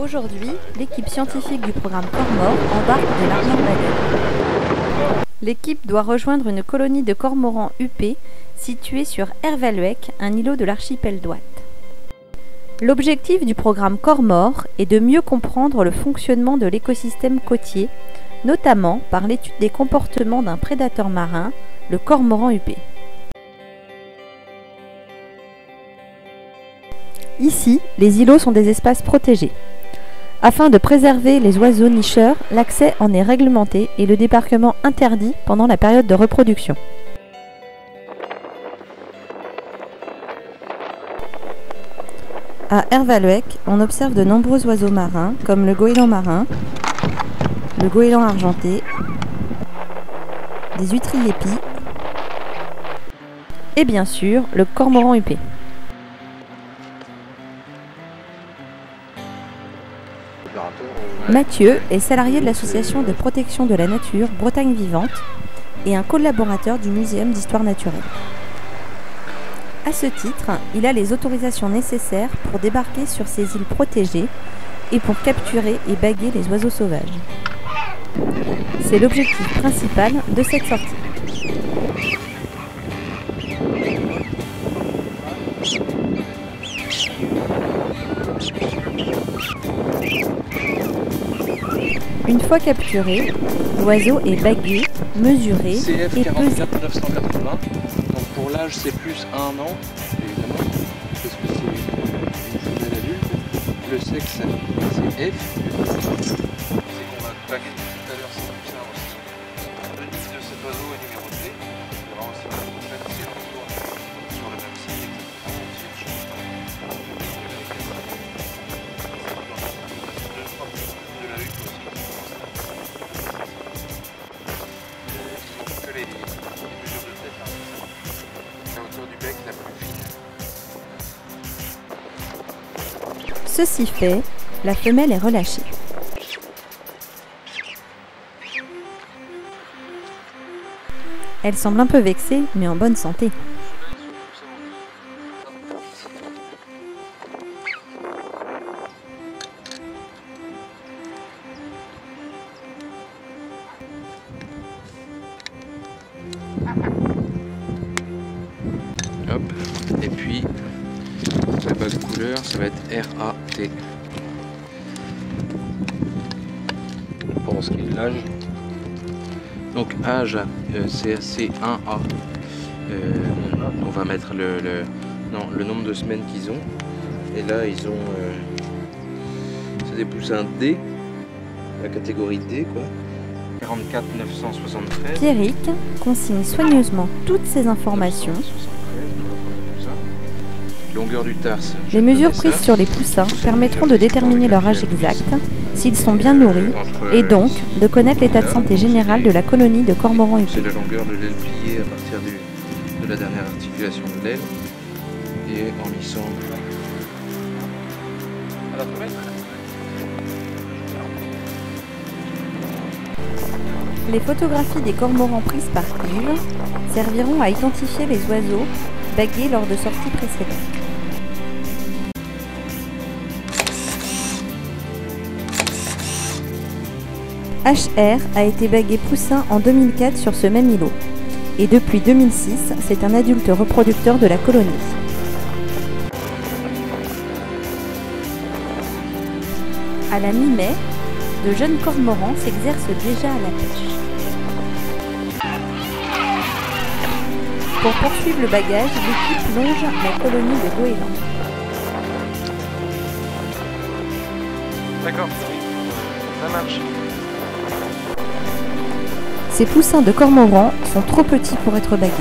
Aujourd'hui, l'équipe scientifique du programme Cormor embarque de l'Armor-Baden. L'équipe doit rejoindre une colonie de cormorans huppés située sur Ervelweg, un îlot de l'archipel d'Ouat. L'objectif du programme Cormor est de mieux comprendre le fonctionnement de l'écosystème côtier, notamment par l'étude des comportements d'un prédateur marin, le cormoran huppé. Ici, les îlots sont des espaces protégés. Afin de préserver les oiseaux nicheurs, l'accès en est réglementé et le débarquement interdit pendant la période de reproduction. À Ervelweg, on observe de nombreux oiseaux marins comme le goéland marin, le goéland argenté, des huîtres épis et bien sûr le cormoran huppé. Mathieu est salarié de l'association de protection de la nature Bretagne Vivante et un collaborateur du Muséum d'histoire naturelle. À ce titre, il a les autorisations nécessaires pour débarquer sur ces îles protégées et pour capturer et baguer les oiseaux sauvages. C'est l'objectif principal de cette sortie. Une fois capturé, l'oiseau est bagué, mesuré et pesé. CF 44980, donc pour l'âge c'est plus 1 an, évidemment, parce que c'est une femelle adulte. Le sexe c'est F. C'est qu'on va baguer tout à l'heure, c'est comme ça aussi. Le nid de cet oiseau est numéroté. Il y aura aussi la prochaine séance sur le même site, exactement. De la hutte aussi. Les mesures de tête, la hauteur du bec la plus fine. Ceci fait, la femelle est relâchée. Elle semble un peu vexée, mais en bonne santé. Hop, et puis la base couleur, ça va être RAT. Pour ce qui est de l'âge. Donc âge, CAC 1A. On va mettre le nombre de semaines qu'ils ont. Et là, ils ont. C'est des poussins D, la catégorie D, quoi. 44 973. Pierrick consigne soigneusement toutes ces informations. Longueur du tarse. Les mesures prises sur les poussins permettront de déterminer leur âge exact, s'ils sont bien nourris, et donc de connaître l'état de santé général de la colonie de cormorans huppés. C'est la longueur de l'aile pliée à partir de la dernière articulation de l'aile et en lissant à la femelle. Les photographies des cormorans prises par Yves serviront à identifier les oiseaux bagués lors de sorties précédentes. HR a été bagué poussin en 2004 sur ce même îlot. Et depuis 2006, c'est un adulte reproducteur de la colonie. À la mi-mai, de jeunes cormorans s'exercent déjà à la pêche. Pour poursuivre le bagage, l'équipe longe la colonie de goéland. D'accord, ça marche. Ces poussins de cormorans sont trop petits pour être bagués.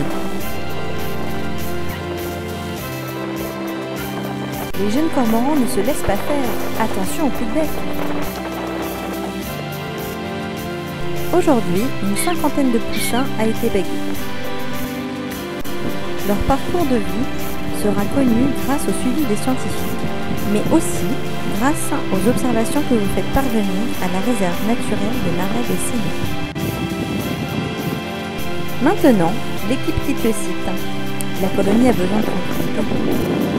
Les jeunes cormorans ne se laissent pas faire. Attention au coup de bec. Aujourd'hui, une cinquantaine de poussins a été bagué. Leur parcours de vie sera connu grâce au suivi des scientifiques, mais aussi grâce aux observations que vous faites parvenir à la réserve naturelle de Marais des Cygnes. Maintenant, l'équipe quitte le site. La colonie a besoin de tranquillité.